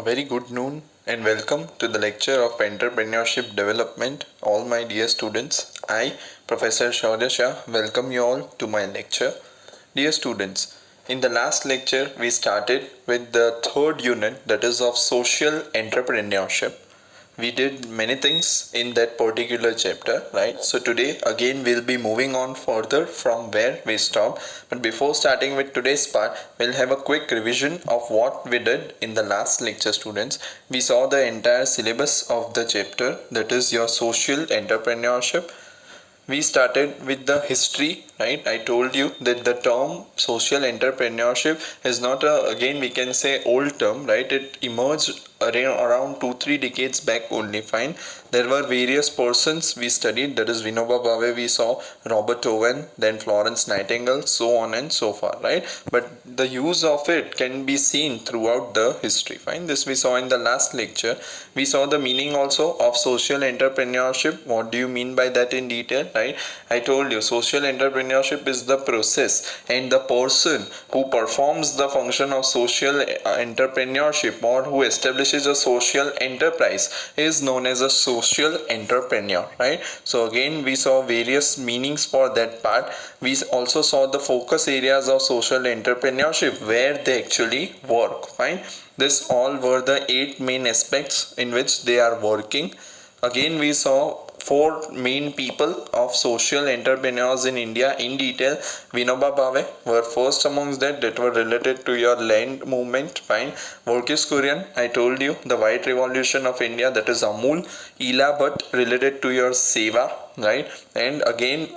A very good noon and welcome to the lecture of Entrepreneurship Development, all my dear students. I, Professor Shaurya Shah, welcome you all to my lecture. Dear students, in the last lecture we started with the third unit, that is of social entrepreneurship. We did many things in that particular chapter, right? So today again we'll be moving on further from where we stopped. But before starting with today's part, we'll have a quick revision of what we did in the last lecture, students. We saw the entire syllabus of the chapter, that is your social entrepreneurship. We started with the history, right? I told you that the term social entrepreneurship is not a, again we can say, old term, right? It emerged around 2-3 decades back only. Fine, there were various persons we studied, that is Vinoba Bhave, we saw Robert Owen, then Florence Nightingale, so on and so far, right? But the use of it can be seen throughout the history. Fine, this we saw in the last lecture. We saw the meaning also of social entrepreneurship. What do you mean by that in detail, right? I told you social entrepreneurship is the process and the person who performs the function of social entrepreneurship or who establishes a social enterprise is known as a social entrepreneur, right? So again we saw various meanings for that part. We also saw the focus areas of social entrepreneurship, where they actually work. Fine, this all were the 8 main aspects in which they are working. Again we saw 4 main people of social entrepreneurs in India in detail. Vinoba Bhave were first amongst that were related to your land movement. Fine. Verghese Kurian, I told you, the white revolution of India, that is Amul. Ela Bhatt related to your Seva, right? And again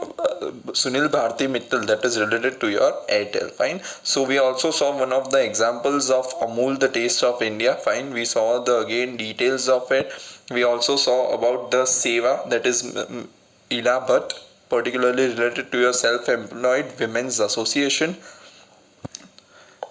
Sunil Bharti Mittal, that is related to your Airtel. Fine. So we also saw one of the examples of Amul, the taste of India. Fine. We saw the again details of it. We also saw about the Seva, that is Ela Bhatt, particularly related to your self-employed women's association.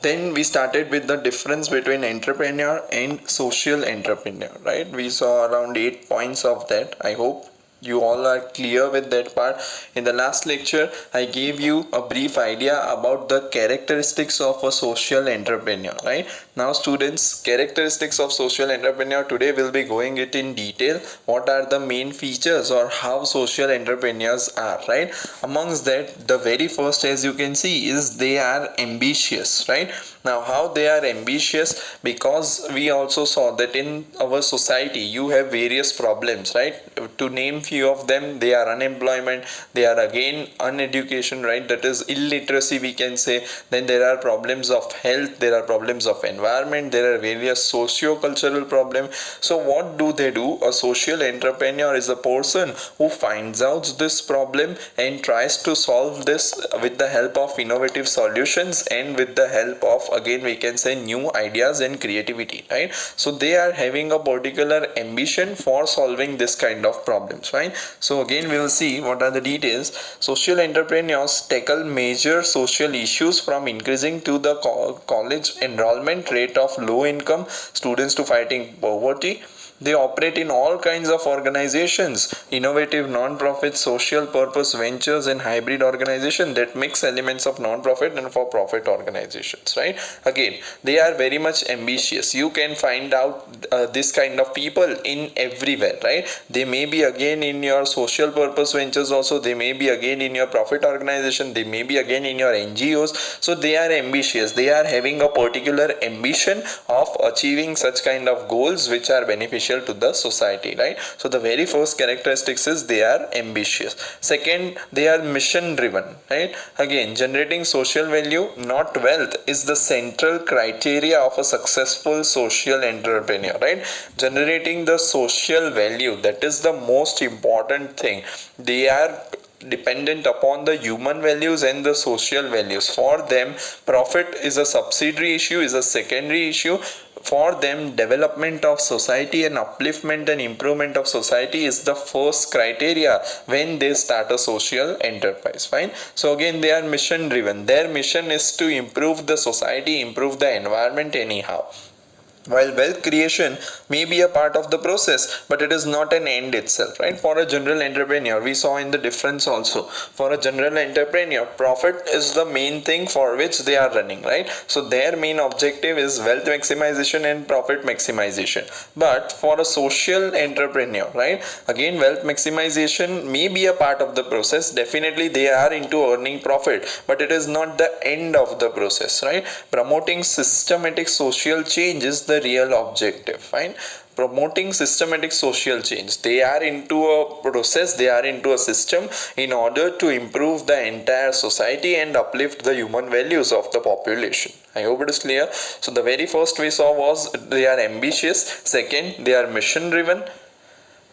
Then we started with the difference between entrepreneur and social entrepreneur, right? We saw around 8 points of that. I hope you all are clear with that part. In the last lecture I gave you a brief idea about the characteristics of a social entrepreneur, right? Now students, characteristics of social entrepreneur, today we'll be going it in detail. What are the main features or how social entrepreneurs are, right? Amongst that, the very first, as you can see, is they are ambitious, right? Now how they are ambitious? Because we also saw that in our society you have various problems, right? To name few of them, they are unemployment, they are again uneducation, right? That is illiteracy we can say. Then there are problems of health, there are problems of environment, there are various socio-cultural problems. So what do? A social entrepreneur is a person who finds out this problem and tries to solve this with the help of innovative solutions and with the help of, again we can say, new ideas and creativity, right? So they are having a particular ambition for solving this kind of problems. Fine. So again we will see what are the details. Social entrepreneurs tackle major social issues, from increasing to the college enrollment rate of low income students to fighting poverty. They operate in all kinds of organizations, innovative non-profit, social purpose ventures, and hybrid organizations that mix elements of non-profit and for-profit organizations, right? Again, they are very much ambitious. You can find out this kind of people in everywhere, right? They may be again in your social purpose ventures also, they may be again in your profit organization, they may be again in your NGOs. So they are ambitious. They are having a particular ambition of achieving such kind of goals which are beneficial to the society, right? So the very first characteristics is they are ambitious. Second, they are mission driven, right? Again, generating social value, not wealth, is the central criteria of a successful social entrepreneur, right? Generating the social value, that is the most important thing. They are dependent upon the human values and the social values. For them, profit is a subsidiary issue, is a secondary issue. For them, development of society and upliftment and improvement of society is the first criteria when they start a social enterprise. Fine. So again, they are mission driven. Their mission is to improve the society, improve the environment anyhow. While wealth creation may be a part of the process, but it is not an end itself, right? For a general entrepreneur, we saw in the difference also. For a general entrepreneur, profit is the main thing for which they are running, right? So their main objective is wealth maximization and profit maximization. But for a social entrepreneur, right, again, wealth maximization may be a part of the process. Definitely they are into earning profit, but it is not the end of the process, right? Promoting systematic social change is the real objective, fine. Promoting systematic social change, they are into a process, they are into a system in order to improve the entire society and uplift the human values of the population. I hope it is clear. So the very first we saw was they are ambitious, second they are mission driven,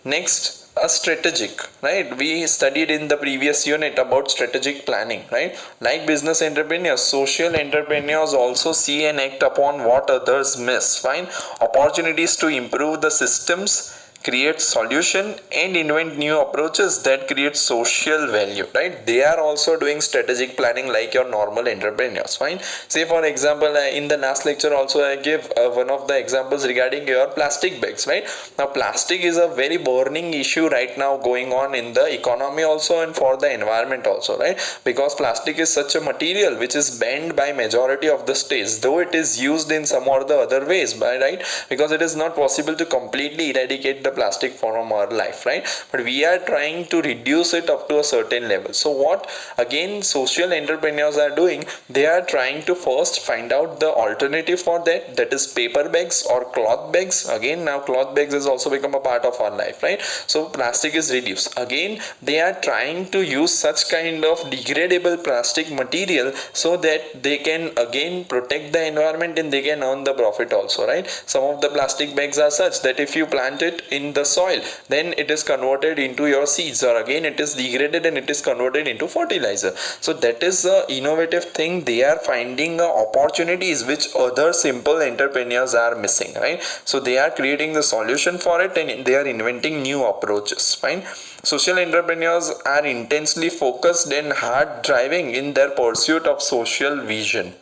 next a strategic, right? We studied in the previous unit about strategic planning, right? Like business entrepreneurs, social entrepreneurs also see and act upon what others miss, fine, opportunities to improve the systems, create solution and invent new approaches that create social value, right? They are also doing strategic planning like your normal entrepreneurs, fine. Say for example, in the last lecture also I gave one of the examples regarding your plastic bags, right? Now plastic is a very burning issue right now going on in the economy also and for the environment also, right? Because plastic is such a material which is banned by majority of the states, though it is used in some or the other ways, right? Because it is not possible to completely eradicate the plastic from our life, right? But we are trying to reduce it up to a certain level. So what again social entrepreneurs are doing, they are trying to first find out the alternative for that, that is paper bags or cloth bags. Again, now cloth bags has also become a part of our life, right? So plastic is reduced. Again, they are trying to use such kind of degradable plastic material so that they can again protect the environment and they can earn the profit also, right? Some of the plastic bags are such that if you plant it in the soil, then it is converted into your seeds, or again it is degraded and it is converted into fertilizer. So that is a innovative thing. They are finding opportunities which other simple entrepreneurs are missing, right? So they are creating the solution for it and they are inventing new approaches, fine. Social entrepreneurs are intensely focused and hard driving in their pursuit of social vision.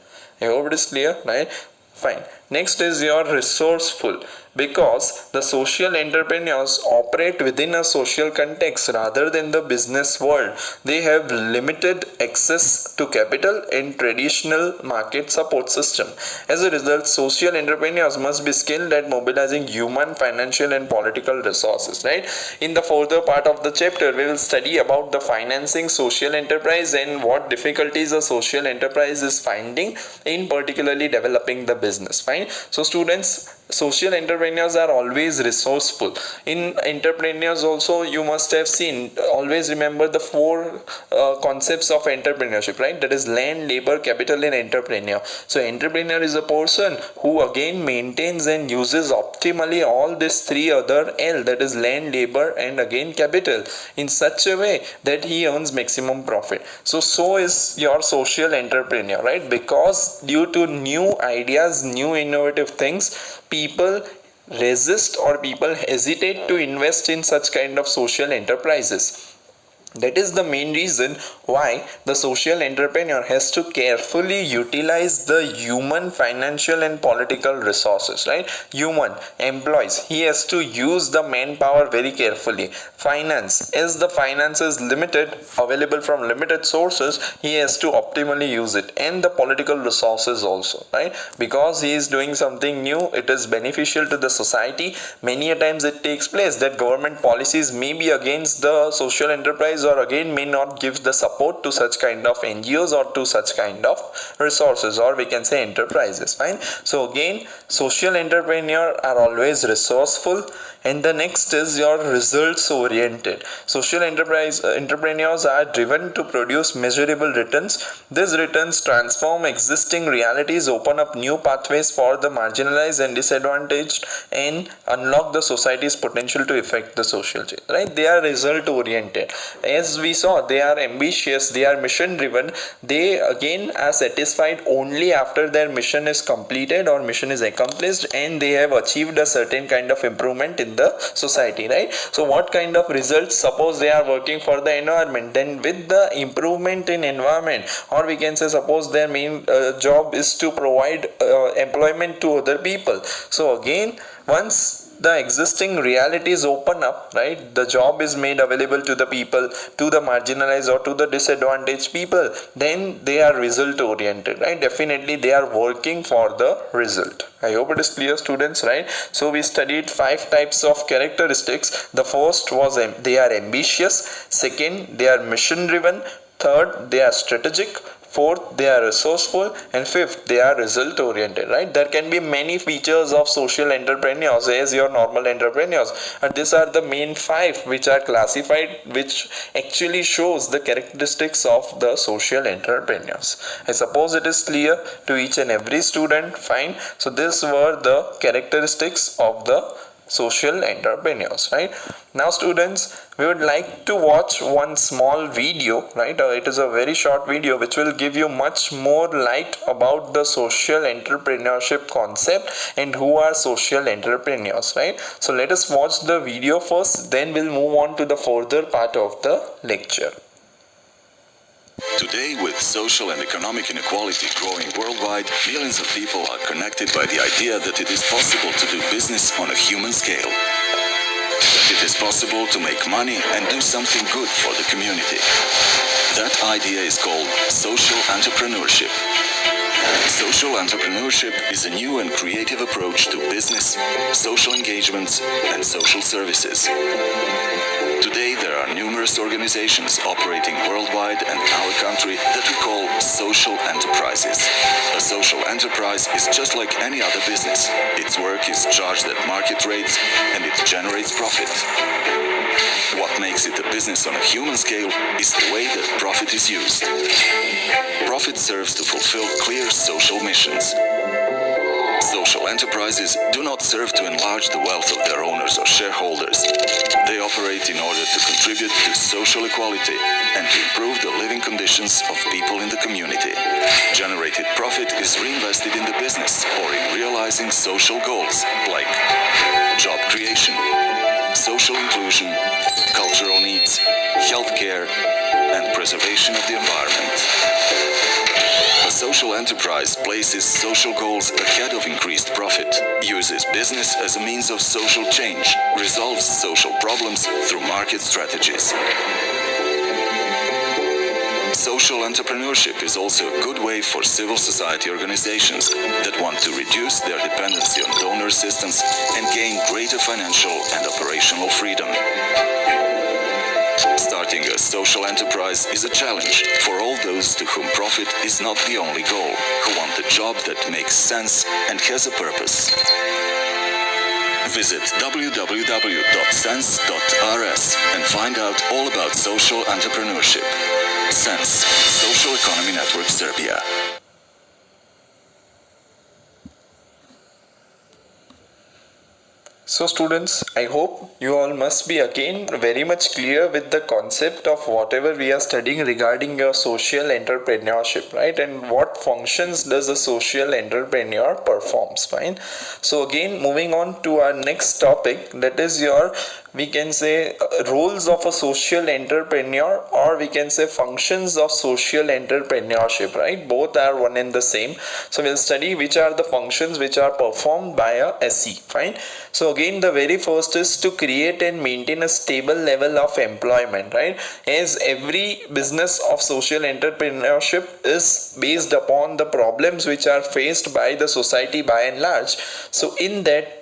I hope it is clear, right? Fine. Next is your resourceful, because the social entrepreneurs operate within a social context rather than the business world. They have limited access to capital and traditional market support system. As a result, social entrepreneurs must be skilled at mobilizing human, financial and political resources, right? In the further part of the chapter, we will study about the financing social enterprise and what difficulties a social enterprise is finding in particularly developing the business, fine. So students, social entrepreneurs are always resourceful. In entrepreneurs also, you must have seen, always remember the four concepts of entrepreneurship, right? That is land, labor, capital and entrepreneur. So entrepreneur is a person who again maintains and uses optimally all these three other L, that is land, labor and again capital, in such a way that he earns maximum profit. So is your social entrepreneur, right? Because due to new ideas, new innovative things, people resist or people hesitate to invest in such kind of social enterprises. That is the main reason why the social entrepreneur has to carefully utilize the human, financial and political resources, right? Human, employees, he has to use the manpower very carefully. Finance, as the finance is limited, available from limited sources, he has to optimally use it. And the political resources also, right? Because he is doing something new, it is beneficial to the society. Many a times it takes place that government policies may be against the social enterprise, or again may not give the support to such kind of NGOs or to such kind of resources, or we can say enterprises, fine. So again, social entrepreneur are always resourceful. And the next is your results oriented. Social entrepreneurs are driven to produce measurable returns. These returns transform existing realities, open up new pathways for the marginalized and disadvantaged, and unlock the society's potential to effect the social change, right? They are result oriented. As we saw, they are ambitious, they are mission driven. They again are satisfied only after their mission is completed or mission is accomplished and they have achieved a certain kind of improvement in the society, right? So what kind of results? Suppose they are working for the environment, then with the improvement in environment, or we can say suppose their main job is to provide employment to other people. So again, once the existing realities open up, right, the job is made available to the people, to the marginalized or to the disadvantaged people, then they are result oriented, right? Definitely they are working for the result. I hope it is clear, students, right? So we studied 5 types of characteristics. The first was they are ambitious, second they are mission driven, third they are strategic, fourth they are resourceful, and fifth they are result oriented, right? There can be many features of social entrepreneurs as your normal entrepreneurs, and these are the main 5 which are classified, which actually shows the characteristics of the social entrepreneurs. I suppose it is clear to each and every student. Fine. So these were the characteristics of the social entrepreneurs, right? Now students, we would like to watch one small video, right? It is a very short video which will give you much more light about the social entrepreneurship concept and who are social entrepreneurs, right? So let us watch the video first, then we'll move on to the further part of the lecture. Today, with social and economic inequality growing worldwide, millions of people are connected by the idea that it is possible to do business on a human scale. That it is possible to make money and do something good for the community. That idea is called social entrepreneurship. Social entrepreneurship is a new and creative approach to business, social engagements, and social services. Today, there are numerous organizations operating worldwide and in our country that we call social enterprises. A social enterprise is just like any other business. Its work is charged at market rates and it generates profit. What makes it a business on a human scale is the way that profit is used. Profit serves to fulfill clear social missions. Social enterprises do not serve to enlarge the wealth of their owners or shareholders. They operate in order to contribute to social equality and to improve the living conditions of people in the community. Generated profit is reinvested in the business or in realizing social goals like job creation, social inclusion, cultural needs, healthcare, and preservation of the environment. A social enterprise places social goals ahead of increased profit, uses business as a means of social change, resolves social problems through market strategies. Social entrepreneurship is also a good way for civil society organizations that want to reduce their dependency on donor assistance and gain greater financial and operational freedom. Starting a social enterprise is a challenge for all those to whom profit is not the only goal, who want a job that makes sense and has a purpose. Visit www.sense.rs and find out all about social entrepreneurship. Sense, Social Economy Network Serbia. So students, I hope you all must be again very much clear with the concept of whatever we are studying regarding your social entrepreneurship, right? And what functions does a social entrepreneur performs, fine? So again, moving on to our next topic, that is your, we can say, roles of a social entrepreneur, or we can say functions of social entrepreneurship, right? Both are one and the same. So we'll study which are the functions which are performed by a SE, fine? So again, the very first is to create and maintain a stable level of employment, right? As every business of social entrepreneurship is based upon the problems which are faced by the society by and large. So in that,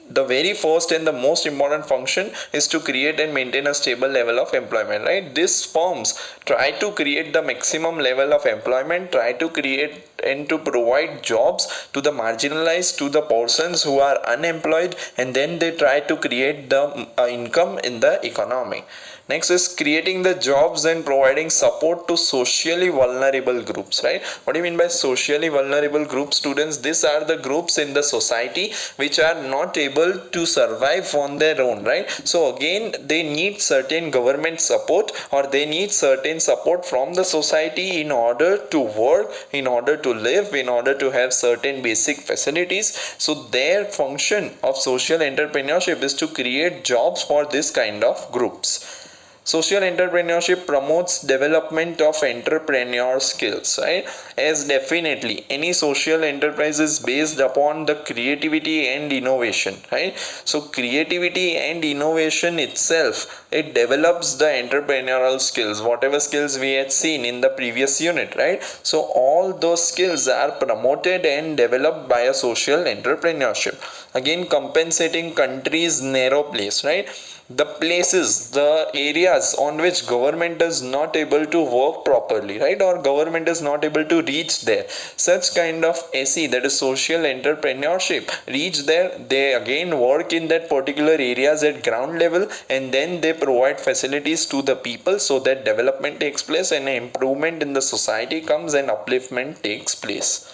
the very first and the most important function is to create and maintain a stable level of employment, right? These firms try to create the maximum level of employment, try to create and to provide jobs to the marginalized, to the persons who are unemployed, and then they try to create the income in the economy. Next is creating the jobs and providing support to socially vulnerable groups, right? What do you mean by socially vulnerable groups, students? These are the groups in the society which are not able to survive on their own, right? So again, they need certain government support, or they need certain support from the society in order to work, in order to live, in order to have certain basic facilities. So their function of social entrepreneurship is to create jobs for this kind of groups. Social entrepreneurship promotes development of entrepreneur skills, right? As definitely any social enterprise is based upon the creativity and innovation, right? So creativity and innovation itself, it develops the entrepreneurial skills, whatever skills we had seen in the previous unit, right? So all those skills are promoted and developed by a social entrepreneurship. Again, compensating countries' narrow place, right? The places, the areas on which government is not able to work properly, right, or government is not able to reach there, such kind of SE, that is social entrepreneurship, reach there. They again work in that particular areas at ground level, and then they provide facilities to the people so that development takes place and improvement in the society comes and upliftment takes place.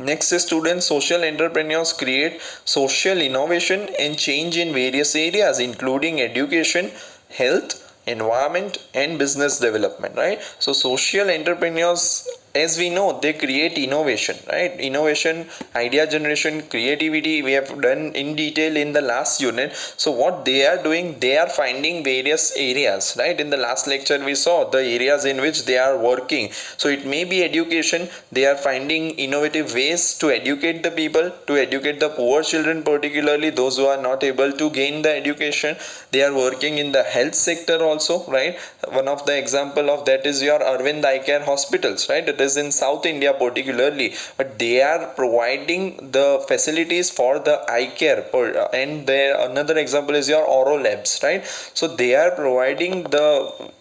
Next is, students, social entrepreneurs create social innovation and change in various areas including education, health, environment and business development, right? So social entrepreneurs, as we know, they create innovation, right? Innovation, idea generation, creativity, we have done in detail in the last unit. So what they are doing, they are finding various areas, right? In the last lecture we saw the areas in which they are working. So it may be education, they are finding innovative ways to educate the people, to educate the poor children, particularly those who are not able to gain the education. They are working in the health sector also, right? One of the example of that is your Arvind Eye Care hospitals, right? It is in South India particularly, but they are providing the facilities for the eye care. And there another example is your Oro Labs, right? So they are providing the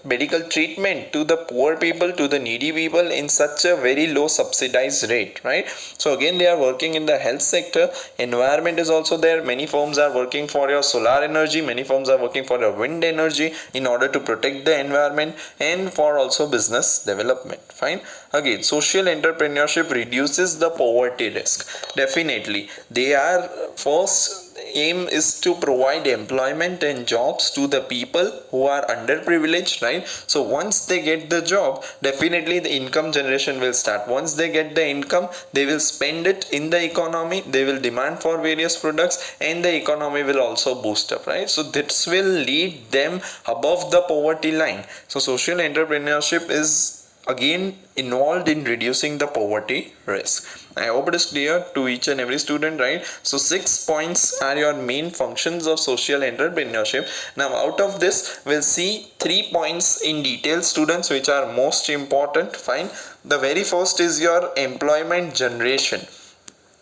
medical treatment to the poor people, to the needy people in such a very low subsidized rate, right? So again, they are working in the health sector. Environment is also there. Many firms are working for your solar energy, many firms are working for your wind energy in order to protect the environment, and for also business development. Fine. Again, social entrepreneurship reduces the poverty risk. Definitely, they are first aim is to provide employment and jobs to the people who are underprivileged, right? So once they get the job, definitely the income generation will start. Once they get the income, they will spend it in the economy, they will demand for various products, and the economy will also boost up, right? So this will lead them above the poverty line. So social entrepreneurship is again involved in reducing the poverty risk. I hope it is clear to each and every student, right? So 6 points are your main functions of social entrepreneurship. Now out of this, we'll see 3 points in detail, students, which are most important. Fine. The very first is your employment generation.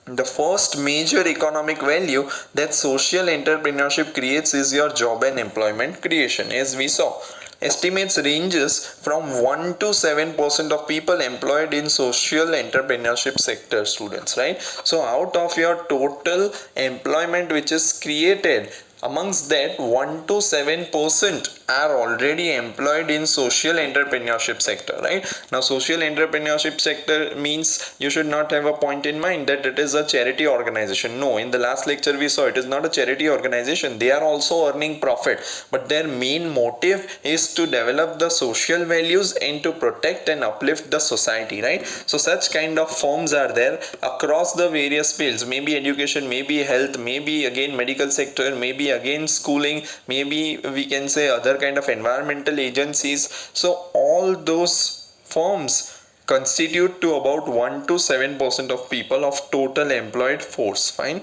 The first major economic value that social entrepreneurship creates is your job and employment creation. As we saw, estimates ranges from 1 to 7% of people employed in social entrepreneurship sector, students, right? So out of your total employment which is created, amongst that 1 to 7% are already employed in social entrepreneurship sector, right? Now social entrepreneurship sector means you should not have a point in mind that it is a charity organization. No, in the last lecture we saw it is not a charity organization. They are also earning profit, but their main motive is to develop the social values and to protect and uplift the society, right? So such kind of firms are there across the various fields, maybe education, maybe health, maybe again medical sector, maybe again schooling, maybe we can say other kind of environmental agencies. So all those firms constitute to about 1 to 7% of people of total employed force. Fine.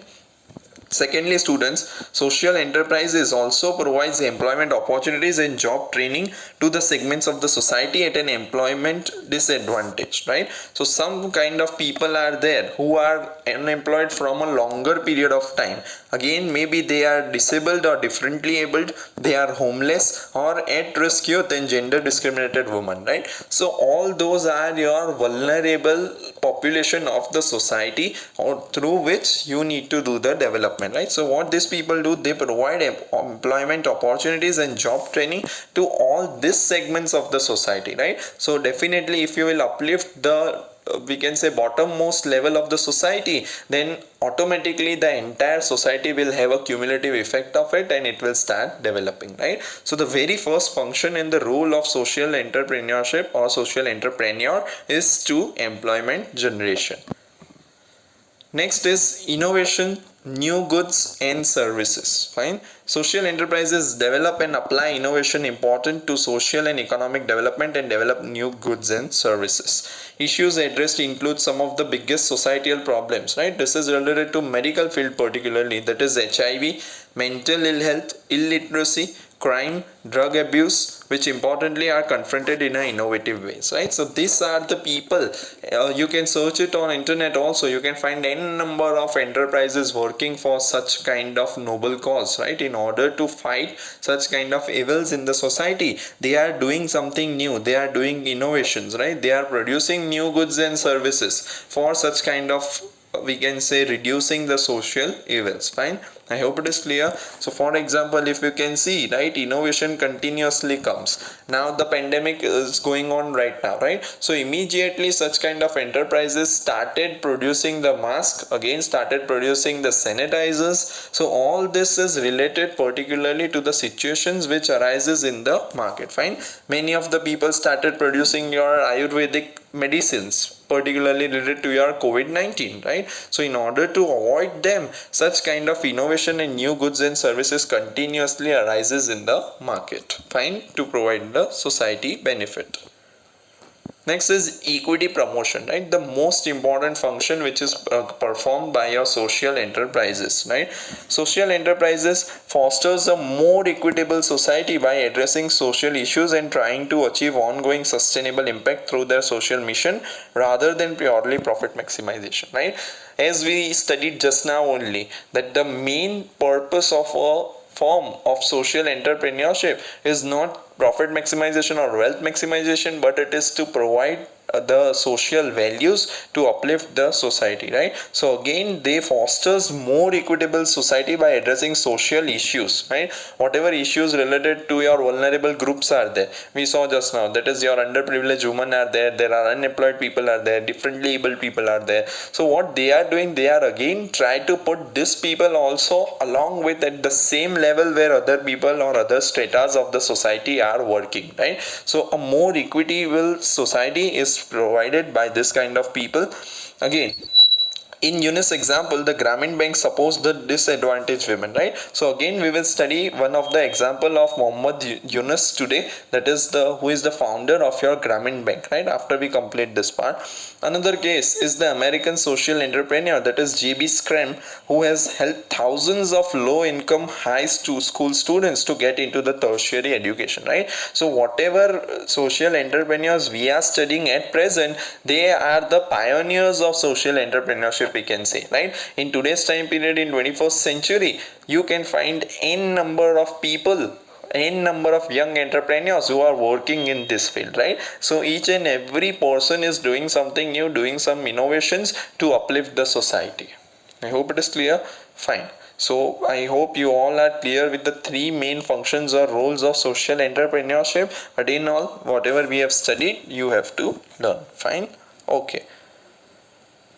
Secondly, students, social enterprises also provides employment opportunities and job training to the segments of the society at an employment disadvantage, right? So some kind of people are there who are unemployed from a longer period of time. Again, maybe they are disabled or differently abled, they are homeless or at risk youth and gender discriminated women, right? So all those are your vulnerable population of the society, or through which you need to do the development. development, right? So what these people do, they provide employment opportunities and job training to all these segments of the society, right? So definitely if you will uplift the we can say bottommost level of the society, then automatically the entire society will have a cumulative effect of it and it will start developing, right? So the very first function in the role of social entrepreneurship or social entrepreneur is to employment generation. Next is innovation, new goods and services. Fine. Social enterprises develop and apply innovation important to social and economic development and develop new goods and services. Issues addressed include some of the biggest societal problems, right? This is related to medical field particularly, that is HIV, mental ill health, illiteracy, crime, drug abuse, which importantly are confronted in an innovative ways, right? So these are the people. You can search it on internet also. You can find n number of enterprises working for such kind of noble cause, right? In order to fight such kind of evils in the society, they are doing something new. They are doing innovations, right? They are producing new goods and services for such kind of we can say reducing the social evils. Fine. I hope it is clear. So for example, if you can see, right, innovation continuously comes. Now the pandemic is going on right now, right? So immediately such kind of enterprises started producing the mask, again started producing the sanitizers. So all this is related particularly to the situations which arises in the market. Fine. Many of the people started producing your Ayurvedic medicines particularly related to your COVID-19, right? So in order to avoid them, such kind of innovation and new goods and services continuously arises in the market, fine, to provide the society benefit. Next is equity promotion, right? The most important function which is performed by your social enterprises, right? Social enterprises fosters a more equitable society by addressing social issues and trying to achieve ongoing sustainable impact through their social mission rather than purely profit maximization, right? As we studied just now only, that the main purpose of a form of social entrepreneurship is not profit maximization or wealth maximization, but it is to provide the social values to uplift the society, right? So again, they fosters more equitable society by addressing social issues, right? Whatever issues related to your vulnerable groups are there, we saw just now, that is your underprivileged women are there, there are unemployed people are there, differently abled people are there. So what they are doing, they are again try to put these people also along with at the same level where other people or other stratas of the society are working, right? So a more equitable society is provided by this kind of people. Again, in Yunus example, the Grameen Bank supports the disadvantaged women, right? So again, we will study one of the example of Muhammad Yunus today, that is the who is the founder of your Grameen Bank, right? After we complete this part, another case is the American social entrepreneur, that is JB Scrum, who has helped thousands of low-income high school students to get into the tertiary education, right? So whatever social entrepreneurs we are studying at present, they are the pioneers of social entrepreneurship, we can say, right? In today's time period, in 21st century, you can find n number of people, n number of young entrepreneurs who are working in this field, right? So each and every person is doing something new, doing some innovations to uplift the society. I hope it is clear. Fine. So I hope you all are clear with the three main functions or roles of social entrepreneurship. But in all, whatever we have studied, you have to learn. Fine. Okay.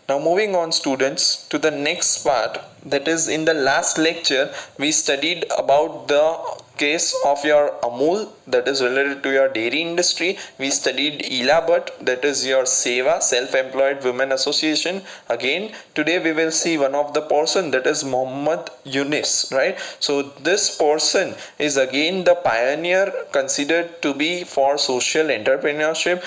Now moving on, students, to the next part, that is in the last lecture we studied about the case of your Amul, that is related to your dairy industry. We studied Elabat, that is your Seva, self-employed women association. Again, today we will see one of the person, that is Muhammad Yunus, right? So this person is again the pioneer considered to be for social entrepreneurship.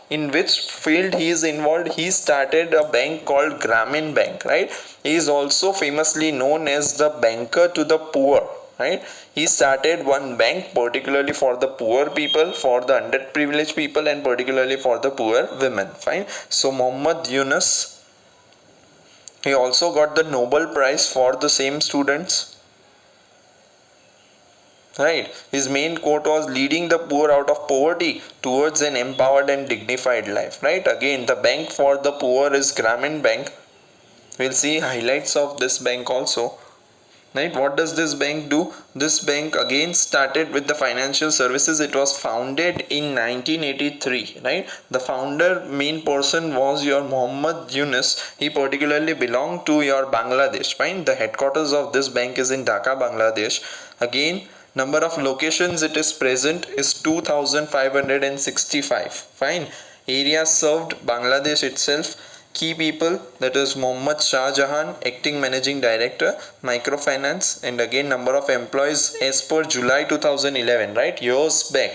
In which field he is involved? He started a bank called Grameen Bank, right? He is also famously known as the banker to the poor, right? He started one bank particularly for the poor people, for the underprivileged people, and particularly for the poor women. Fine. So Muhammad Yunus, he also got the Nobel Prize for the same students. Right. His main quote was leading the poor out of poverty towards an empowered and dignified life. Right. Again, the bank for the poor is Grameen Bank. We'll see highlights of this bank also. Right, what does this bank do? This bank again started with the financial services. It was founded in 1983. Right, the founder main person was your Muhammad Yunus. He particularly belonged to your Bangladesh. Fine, the headquarters of this bank is in Dhaka, Bangladesh. Again, number of locations it is present is 2565. Fine, area served Bangladesh itself. Key people, that is Mohammad Shah Jahan, acting managing director, microfinance. And again, number of employees as per July 2011, right, years back,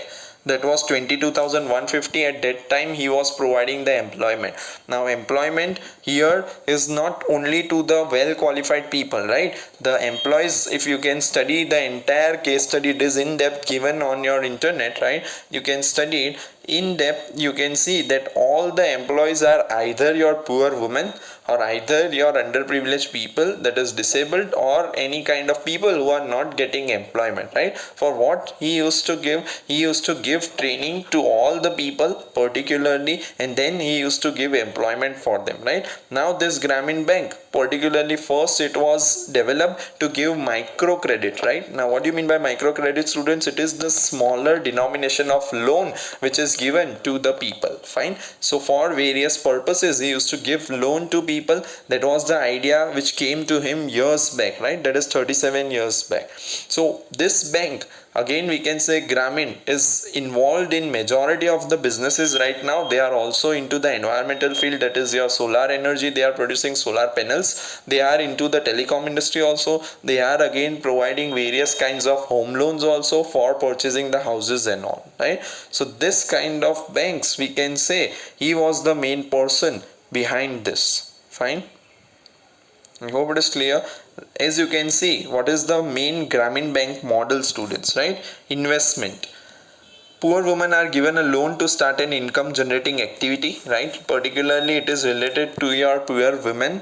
that was 22,150. At that time he was providing the employment. Now employment here is not only to the well qualified people, right? The employees, if you can study the entire case study, it is in depth given on your internet, right? You can study it in depth. You can see that all the employees are either your poor women or either your underprivileged people, that is disabled, or any kind of people who are not getting employment, right? For what he used to give, he used to give training to all the people particularly, and then he used to give employment for them, right? Now this Grameen Bank particularly, first it was developed to give microcredit, right? Now what do you mean by microcredit, students? It is the smaller denomination of loan which is given to the people. Fine, so for various purposes he used to give loan to people. That was the idea which came to him years back, right? That is 37 years back. So this bank, again we can say Grameen, is involved in majority of the businesses right now. They are also into the environmental field, that is your solar energy. They are producing solar panels. They are into the telecom industry also. They are again providing various kinds of home loans also for purchasing the houses and all, right? So this kind of banks, we can say he was the main person behind this. Fine, I hope it is clear. As you can see, what is the main Grameen Bank model, students, right? Investment. Poor women are given a loan to start an income generating activity, right? Particularly it is related to your poor women.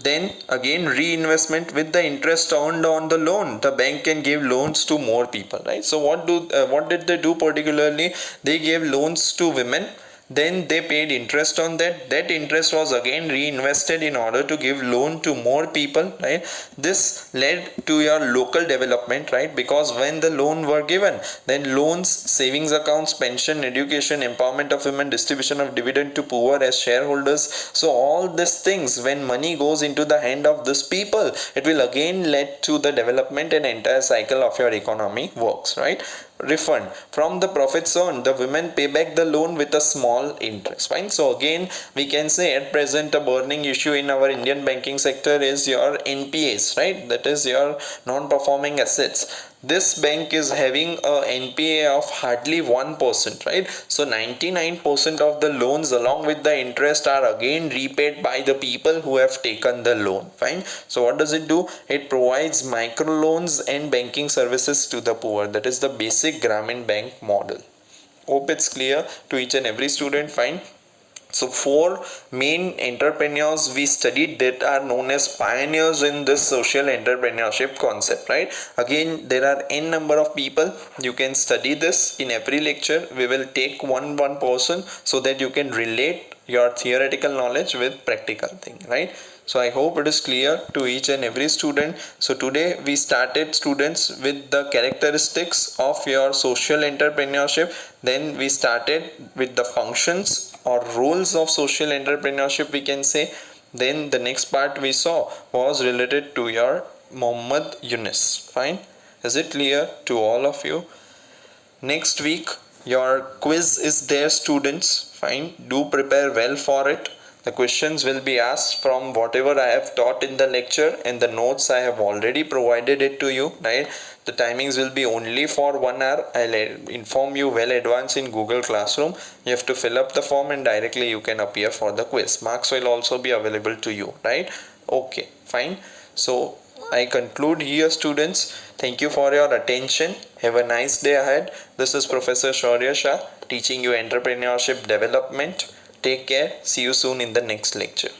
Then again, reinvestment with the interest earned on the loan. The bank can give loans to more people, right? So what did they do particularly? They gave loans to women. Then they paid interest on that. That interest was again reinvested in order to give loan to more people, right? This led to your local development, right? Because when the loan were given, then loans, savings accounts, pension, education, empowerment of women, distribution of dividend to poor as shareholders. So all these things, when money goes into the hand of these people, it will again lead to the development, and entire cycle of your economy works, right? Refund from the profits earned, the women pay back the loan with a small interest. Fine, so again we can say at present a burning issue in our Indian banking sector is your NPAs, right? That is your non-performing assets. This bank is having a NPA of hardly 1%, right? So 99% of the loans along with the interest are again repaid by the people who have taken the loan. Fine, so what does it do? It provides micro loans and banking services to the poor. That is the basic Grameen Bank model. Hope it's clear to each and every student. Fine, so four main entrepreneurs we studied that are known as pioneers in this social entrepreneurship concept, right? Again, there are n number of people. You can study this in every lecture. We will take one person so that you can relate your theoretical knowledge with practical thing, right? So I hope it is clear to each and every student. So today we started, students, with the characteristics of your social entrepreneurship. Then we started with the functions or roles of social entrepreneurship, we can say. Then the next part we saw was related to your Muhammad Yunus. Fine, is it clear to all of you? Next week your quiz is there, students. Fine, do prepare well for it. The questions will be asked from whatever I have taught in the lecture, and the notes I have already provided it to you, right? The timings will be only for 1 hour. I'll inform you well advance in Google Classroom. You have to fill up the form and directly you can appear for the quiz. Marks will also be available to you, right? Okay, fine. So I conclude here, students. Thank you for your attention. Have a nice day ahead. This is Professor Shaurya Shah teaching you entrepreneurship development. Take care. See you soon in the next lecture.